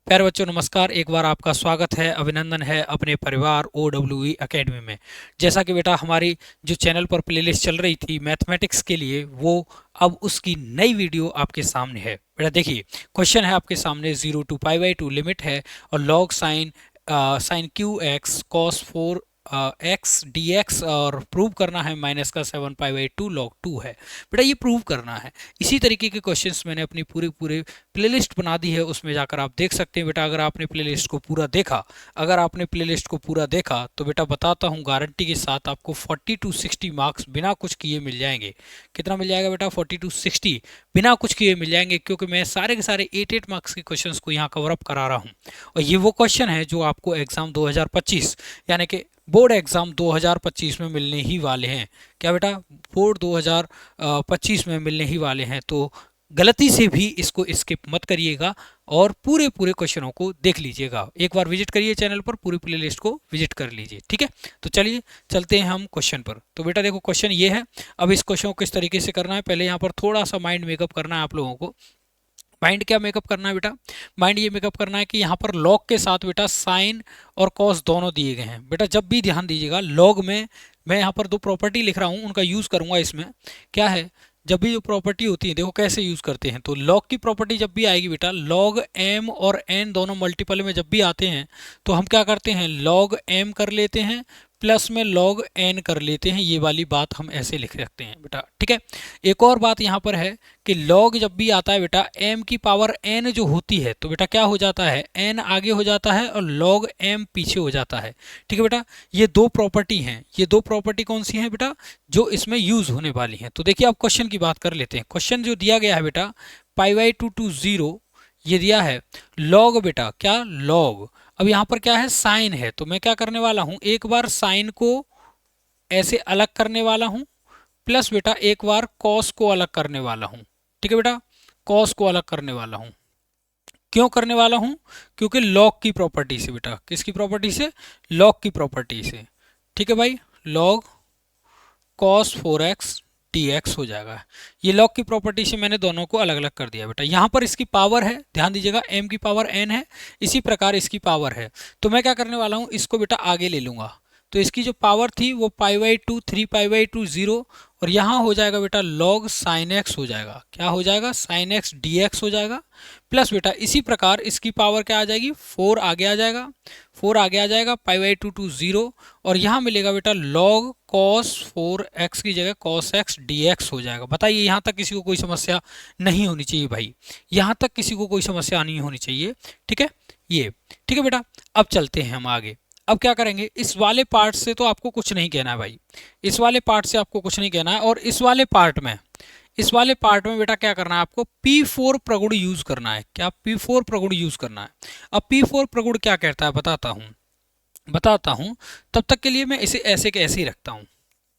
प्यारे बच्चों नमस्कार। एक बार आपका स्वागत है, अभिनंदन है अपने परिवार OWE एकेडमी में। जैसा कि बेटा हमारी जो चैनल पर प्लेलिस्ट चल रही थी मैथमेटिक्स के लिए, वो अब उसकी नई वीडियो आपके सामने है। बेटा देखिए, क्वेश्चन है आपके सामने, 0 to π/2 लिमिट है और log sign Q x cos 4 x D x, और प्रूव करना है माइनस का 7π/2 लॉग 2 है। बेटा ये प्रूव करना है। इसी तरीके के क्वेश्चंस मैंने अपनी पूरी प्लेलिस्ट बना दी है, उसमें जाकर आप देख सकते हैं। बेटा अगर आपने प्लेलिस्ट को पूरा देखा तो बेटा बताता हूँ, गारंटी के साथ आपको 40 to 60 मार्क्स बिना कुछ किए मिल जाएंगे। कितना मिल जाएगा बेटा? 40 to 60 बिना कुछ किए मिल जाएंगे, क्योंकि मैं सारे के सारे 8 मार्क्स के क्वेश्चंस को यहाँ कवर अप करा रहा हूँ। और ये वो क्वेश्चन है जो आपको एग्जाम 2025 यानी कि बोर्ड एग्जाम 2025 में मिलने ही वाले हैं। क्या बेटा? बोर्ड 2025 में मिलने ही वाले हैं। तो गलती से भी इसको स्किप मत करिएगा और पूरे क्वेश्चनों को देख लीजिएगा। एक बार विजिट करिए चैनल पर, पूरी प्लेलिस्ट को विजिट कर लीजिए। ठीक है, तो चलिए चलते हैं हम क्वेश्चन पर। तो बेटा देखो, क्वेश्चन ये है। अब इस क्वेश्चन को किस तरीके से करना है, पहले यहाँ पर थोड़ा सा माइंड मेकअप करना है आप लोगों को। माइंड क्या मेकअप करना है बेटा? माइंड ये मेकअप करना है कि यहाँ पर लॉग के साथ बेटा साइन और कॉस दोनों दिए गए हैं। बेटा जब भी ध्यान दीजिएगा, लॉग में मैं यहाँ पर दो प्रॉपर्टी लिख रहा हूँ, उनका यूज़ करूँगा इसमें। क्या है? जब भी जो प्रॉपर्टी होती है, देखो कैसे यूज़ करते हैं। तो लॉग की प्रॉपर्टी जब भी आएगी बेटा, लॉग एम और एन दोनों मल्टीपल में जब भी आते हैं, तो हम क्या करते हैं, लॉग एम कर लेते हैं प्लस में लॉग एन कर लेते हैं। ये वाली बात हम ऐसे लिख सकते हैं बेटा। ठीक है, एक और बात यहाँ पर है कि लॉग जब भी आता है बेटा, m की पावर n जो होती है, तो बेटा क्या हो जाता है, n आगे हो जाता है और log m पीछे हो जाता है। ठीक है बेटा, ये दो प्रॉपर्टी हैं। ये दो प्रॉपर्टी कौन सी हैं बेटा, जो इसमें यूज होने वाली हैं। तो देखिए, आप क्वेश्चन की बात कर लेते हैं। क्वेश्चन जो दिया गया है बेटा, π/2 to 0 ये दिया है। लॉग बेटा क्या, लॉग। अब यहाँ पर क्या है, साइन है, तो मैं क्या करने वाला हूँ, एक बार साइन को ऐसे अलग करने वाला हूँ, प्लस बेटा एक बार कॉस को अलग करने वाला हूँ। ठीक है बेटा, कॉस को अलग करने वाला हूँ। क्यों करने वाला हूँ? क्योंकि लॉग की प्रॉपर्टी से बेटा। किसकी प्रॉपर्टी से? लॉग की प्रॉपर्टी से। ठीक है भाई, लॉग कॉस 4x dx हो जाएगा। ये लॉग की प्रॉपर्टी से मैंने दोनों को अलग अलग कर दिया बेटा। यहाँ पर इसकी पावर है, ध्यान दीजिएगा, m की पावर n है, इसी प्रकार इसकी पावर है। तो मैं क्या करने वाला हूँ, इसको बेटा आगे ले लूँगा। तो इसकी जो पावर थी वो π/2 3π/2 0, और यहाँ हो जाएगा बेटा log sin x हो जाएगा। क्या हो जाएगा? sin x dx हो जाएगा। प्लस बेटा इसी प्रकार इसकी पावर क्या आ जाएगी, 4 आगे आ जाएगा, 4 आगे आ जाएगा, π/2 to 0, और यहाँ मिलेगा बेटा log cos 4x की जगह cos x dx हो जाएगा। बताइए, यहाँ तक किसी को कोई समस्या नहीं होनी चाहिए भाई, यहाँ तक किसी को कोई समस्या नहीं होनी चाहिए। ठीक है, ये ठीक है बेटा। अब चलते हैं हम आगे। अब क्या करेंगे, इस वाले पार्ट से तो आपको कुछ नहीं कहना है भाई, इस वाले पार्ट से आपको कुछ नहीं कहना है। और इस वाले पार्ट में बेटा क्या करना है, आपको P4 प्रगुण यूज करना है। क्या? P4 प्रगुण यूज करना है। अब P4 प्रगुण क्या कहता है बताता हूं। तब तक के लिए मैं इसे ऐसे के ऐसे ही रखता हूं।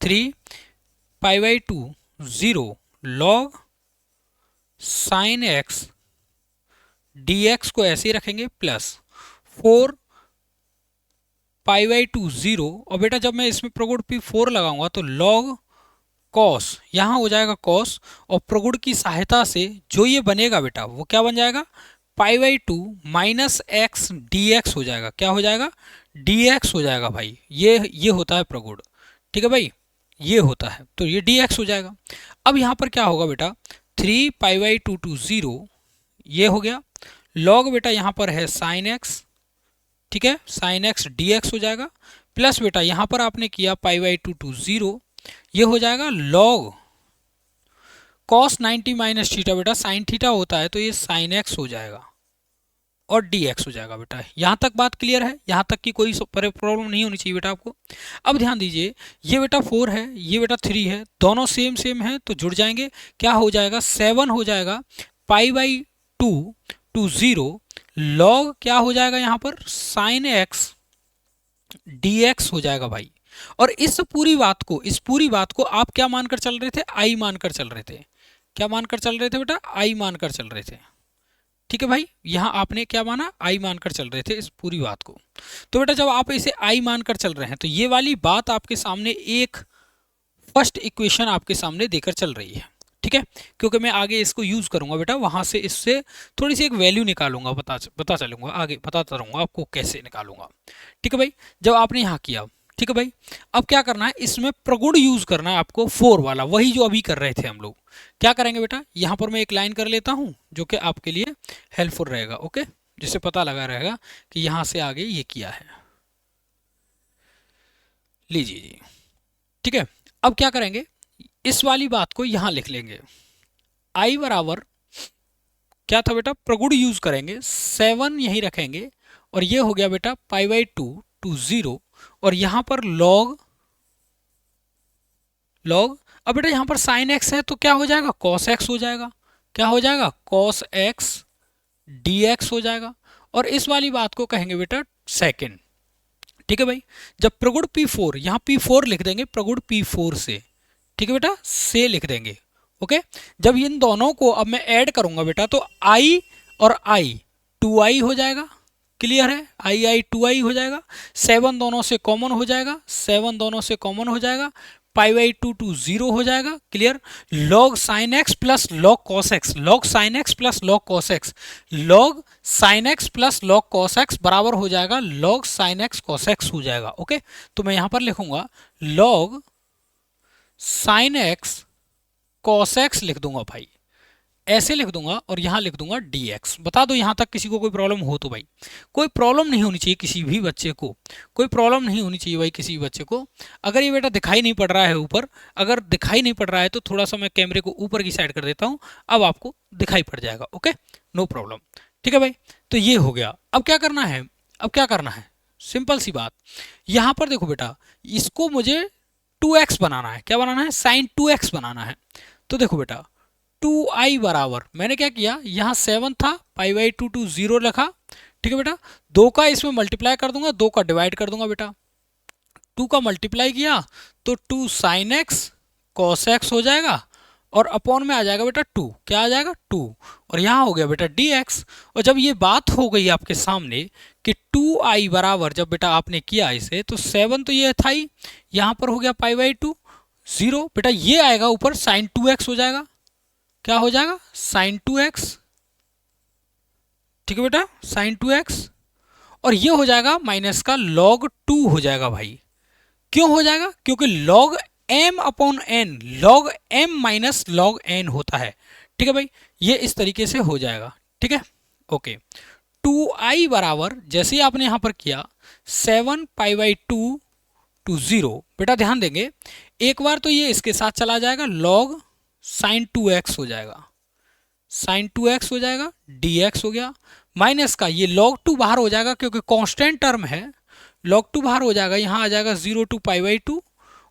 3π/2 0 log sin x dx को ऐसे ही रखेंगे, प्लस 4 π/2 0, और बेटा जब मैं इसमें प्रगुण P4 लगाऊंगा तो log cos, यहाँ हो जाएगा cos, और प्रगुण की सहायता से जो ये बनेगा बेटा, वो क्या बन जाएगा, π/2 माइनस एक्स dx हो जाएगा। क्या हो जाएगा? dx हो जाएगा भाई। ये होता है प्रगुण। ठीक है भाई, ये होता है, तो ये dx हो जाएगा। अब यहाँ पर क्या होगा बेटा, 3π/2 to 0 ये हो गया। log बेटा यहाँ पर है sin x, ठीक है, sin x dx हो जाएगा, प्लस बेटा यहाँ पर आपने किया π/2 to 0, ये हो जाएगा log cos 90 माइनस थीटा। बेटा sin थीटा होता है, तो ये sin x हो जाएगा और dx हो जाएगा बेटा। यहाँ तक बात क्लियर है, यहाँ तक की कोई प्रॉब्लम नहीं होनी चाहिए बेटा आपको। अब ध्यान दीजिए, ये बेटा 4 है, ये बेटा 3 है, दोनों सेम है तो जुड़ जाएंगे। क्या हो जाएगा, 7 हो जाएगा, π/2 to 0 log क्या हो जाएगा यहाँ पर, sin x dx हो जाएगा भाई। और इस पूरी बात को आप क्या मानकर चल रहे थे, i मानकर चल रहे थे। क्या मानकर चल रहे थे बेटा? i मानकर चल रहे थे। ठीक है भाई, यहाँ आपने क्या माना, i मानकर चल रहे थे इस पूरी बात को। तो बेटा जब आप इसे i मानकर चल रहे हैं, तो ये वाली बात आपके सामने एक फर्स्ट इक्वेशन आपके सामने देकर चल रही है। ठीक है, क्योंकि मैं आगे इसको यूज़ करूंगा बेटा, वहां से इससे थोड़ी सी एक वैल्यू निकालूंगा, पता चलूंगा आगे, बताता रहूंगा आपको कैसे निकालूंगा। ठीक है भाई, जब आपने यहाँ किया, ठीक है भाई, अब क्या करना है, इसमें प्रगुण यूज करना है आपको, 4 वाला, वही जो अभी कर रहे थे हम लोग। क्या करेंगे बेटा, यहाँ पर मैं एक लाइन कर लेता हूँ जो कि आपके लिए हेल्पफुल रहेगा, ओके, जिससे पता लगा रहेगा कि यहाँ से आगे ये किया है। लीजिए जी, ठीक है, अब क्या करेंगे, इस वाली बात को यहां लिख लेंगे, आई बराबर क्या था बेटा, प्रगुण यूज करेंगे, 7 यहीं रखेंगे, और ये हो गया बेटा पाई बाई 2 टू 0, और यहां पर लॉग लॉग, अब बेटा यहां पर साइन एक्स है तो क्या हो जाएगा, कॉस एक्स हो जाएगा, क्या हो जाएगा, कॉस एक्स डी एक्स हो जाएगा, और इस वाली बात को कहेंगे बेटा सेकेंड। ठीक है भाई, जब प्रगुण P4, यहाँ P4 लिख देंगे प्रगुण P4 से, ठीक है बेटा, से लिख देंगे, ओके। जब इन दोनों को अब मैं ऐड करूंगा बेटा, तो आई और आई 2i हो जाएगा, क्लियर है, आई आई 2i हो जाएगा, 7 दोनों से कॉमन हो जाएगा, 7 दोनों से कॉमन हो जाएगा, पाई बाई 2 टू 0 हो जाएगा, clear. Log sine x plus log cos x, log sine x plus log cos x, log sine x plus log cos x बराबर हो जाएगा log sine x cos x हो जाएगा, okay. तो मैं यहां पर लिखूंगा log sine x cos x लिख दूंगा भाई, ऐसे लिख दूंगा, और यहां लिख दूंगा dx। बता दो यहां तक किसी को कोई प्रॉब्लम हो तो भाई, कोई प्रॉब्लम नहीं होनी चाहिए किसी भी बच्चे को, कोई प्रॉब्लम नहीं होनी चाहिए भाई किसी भी बच्चे को। अगर ये बेटा दिखाई नहीं पड़ रहा है ऊपर, अगर दिखाई नहीं पड़ रहा है तो थोड़ा सा मैं कैमरे को ऊपर की साइड कर देता हूं, अब आपको दिखाई पड़ जाएगा, ओके, नो प्रॉब्लम। ठीक है भाई, तो ये हो गया। अब क्या करना है, अब क्या करना है, सिंपल सी बात, यहां पर देखो बेटा, इसको मुझे 2x बनाना है, क्या बनाना है, साइन 2x बनाना है। तो देखो बेटा 2i बराबर, मैंने क्या किया, यहाँ 7 था, पाई बाई 2 टू 0 रखा, ठीक है बेटा, 2 का इसमें मल्टीप्लाई कर दूंगा, 2 का डिवाइड कर दूंगा बेटा, 2 का मल्टीप्लाई किया तो 2 साइन एक्स कॉस एक्स हो जाएगा, और अपॉन में आ जाएगा बेटा 2, क्या आ जाएगा 2, और यहाँ हो गया बेटा dx। और जब ये बात हो गई आपके सामने कि 2i बराबर, जब बेटा आपने किया इसे, तो 7 तो ये था ही, यहाँ पर हो गया पाई बाई 2 0, बेटा ये आएगा ऊपर साइन 2x हो जाएगा, क्या हो जाएगा, साइन 2x, ठीक है बेटा, साइन 2x, और ये हो जाएगा माइनस का log 2 हो जाएगा भाई। क्यों हो जाएगा, क्योंकि log m upon n, log m minus log n होता है, ठीक है भाई, ये इस तरीके से हो जाएगा, ठीक है, ओके। 2i बराबर, जैसे ही आपने यहां पर किया, 7 पाई बाई 2 टू 0, बेटा ध्यान देंगे, एक बार तो ये इसके साथ चला जाएगा, log साइन 2x हो जाएगा, साइन 2x हो जाएगा, dx हो गया, माइनस का ये log 2 बाहर हो जाएगा क्योंकि कांस्टेंट टर्म है, log 2 बाहर हो जाएगा, यहाँ आ जाएगा 0 टू पाई बाई 2,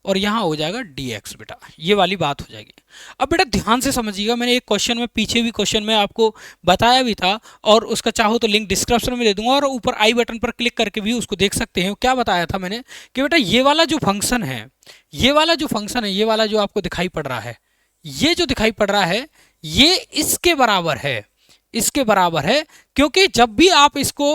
और यहाँ हो जाएगा dx बेटा, ये वाली बात हो जाएगी। अब बेटा ध्यान से समझिएगा, मैंने एक क्वेश्चन में, पीछे भी क्वेश्चन में आपको बताया भी था, और उसका चाहो तो लिंक डिस्क्रिप्शन में दे दूंगा, और ऊपर आई बटन पर क्लिक करके भी उसको देख सकते हैं। क्या बताया था मैंने कि बेटा ये वाला जो फंक्शन है, ये वाला जो फंक्शन है, ये वाला जो आपको दिखाई पड़ रहा है, ये जो दिखाई पड़ रहा है, ये इसके बराबर है, इसके बराबर है, क्योंकि जब भी आप इसको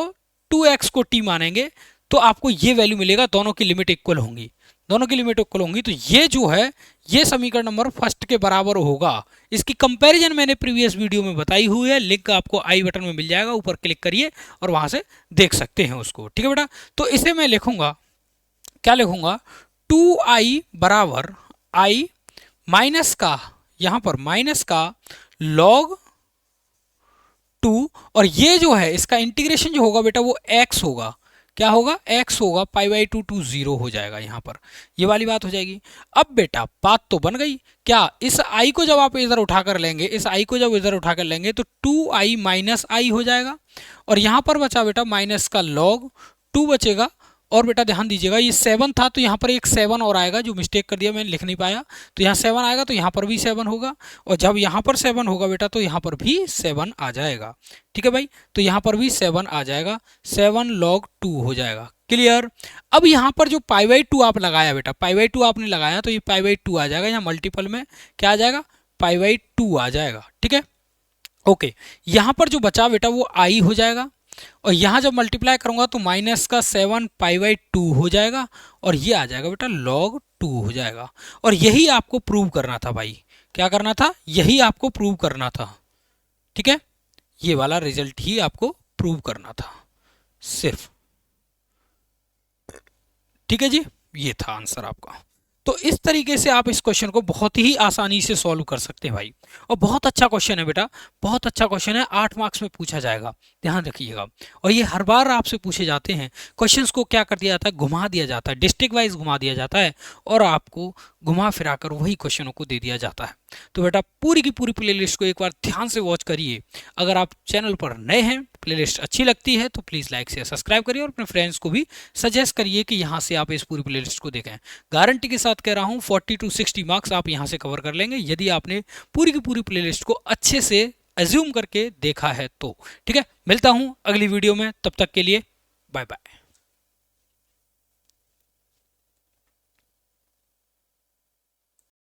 2x को t मानेंगे तो आपको ये वैल्यू मिलेगा, दोनों की लिमिट इक्वल होंगी, दोनों की लिमिट इक्वल होंगी, तो ये जो है, ये समीकरण नंबर फर्स्ट के बराबर होगा। इसकी कंपैरिजन मैंने प्रीवियस वीडियो में बताई हुई है, लिंक आपको आई बटन में मिल जाएगा, ऊपर क्लिक करिए और वहां से देख सकते हैं उसको, ठीक है बेटा। तो इसे मैं लिखूंगा, क्या लिखूंगा, 2i बराबर i माइनस का, यहां पर माइनस का log 2, और ये जो है इसका इंटीग्रेशन जो होगा बेटा वो x होगा, क्या होगा, x होगा, पाई बाई 2 टू 0 हो जाएगा, यहाँ पर ये वाली बात हो जाएगी। अब बेटा बात तो बन गई, क्या इस i को जब आप इधर उठाकर लेंगे, इस i को जब इधर उठाकर लेंगे तो 2i माइनस i हो जाएगा, और यहाँ पर बचा बेटा माइनस का log 2 बचेगा, और बेटा ध्यान दीजिएगा ये 7 था तो यहाँ पर एक 7 और आएगा, जो मिस्टेक कर दिया मैंने, लिख नहीं पाया, तो यहाँ 7 आएगा, तो यहाँ पर भी 7 होगा, और जब यहाँ पर 7 होगा बेटा तो यहाँ पर भी 7 आ जाएगा, ठीक है भाई, तो यहाँ पर भी 7 आ जाएगा, 7 log 2 हो जाएगा, क्लियर। अब यहाँ पर जो पाई बाई 2 आप लगाया बेटा, पाई बाई 2 आपने लगाया तो ये पाई बाई 2 आ जाएगा, यहाँ मल्टीपल में क्या आ जाएगा, पाई बाई 2 आ जाएगा, ठीक है, ओके। यहाँ पर जो बचा बेटा वो i हो जाएगा, और यहाँ जब मल्टीप्लाई करूंगा तो माइनस का 7 पाई बाई 2 हो जाएगा, और ये आ जाएगा बेटा log 2 हो जाएगा। और यही आपको प्रूव करना था भाई, क्या करना था, यही आपको प्रूव करना था। ठीक है, ये वाला रिजल्ट ही आपको प्रूव करना था सिर्फ। ठीक है जी, ये था आंसर आपका। तो इस तरीके से आप इस क्वेश्चन को बहुत ही आसानी से सॉल्व कर सकते हैं भाई। और बहुत अच्छा क्वेश्चन है बेटा, बहुत अच्छा क्वेश्चन है, 8 मार्क्स में पूछा जाएगा, ध्यान रखिएगा। और ये हर बार आपसे पूछे जाते हैं। क्वेश्चंस को क्या कर दिया जाता है, घुमा दिया जाता है, डिस्ट्रिक्ट वाइज घुमा दिया जाता है और आपको घुमा फिरा कर वही क्वेश्चनों को दे दिया जाता है। तो बेटा पूरी की पूरी प्लेलिस्ट को एक बार ध्यान से वॉच करिए। अगर आप चैनल पर नए हैं, प्लेलिस्ट अच्छी लगती है तो प्लीज़ लाइक शेयर सब्सक्राइब करिए और अपने फ्रेंड्स को भी सजेस्ट करिए कि यहाँ से आप इस पूरी प्लेलिस्ट को देखें। गारंटी के साथ कह रहा हूँ 40 to 60 मार्क्स आप यहाँ से कवर कर लेंगे यदि आपने पूरी की पूरी प्लेलिस्ट को अच्छे से एज्यूम करके देखा है तो। ठीक है, मिलता हूँ अगली वीडियो में, तब तक के लिए बाय बाय।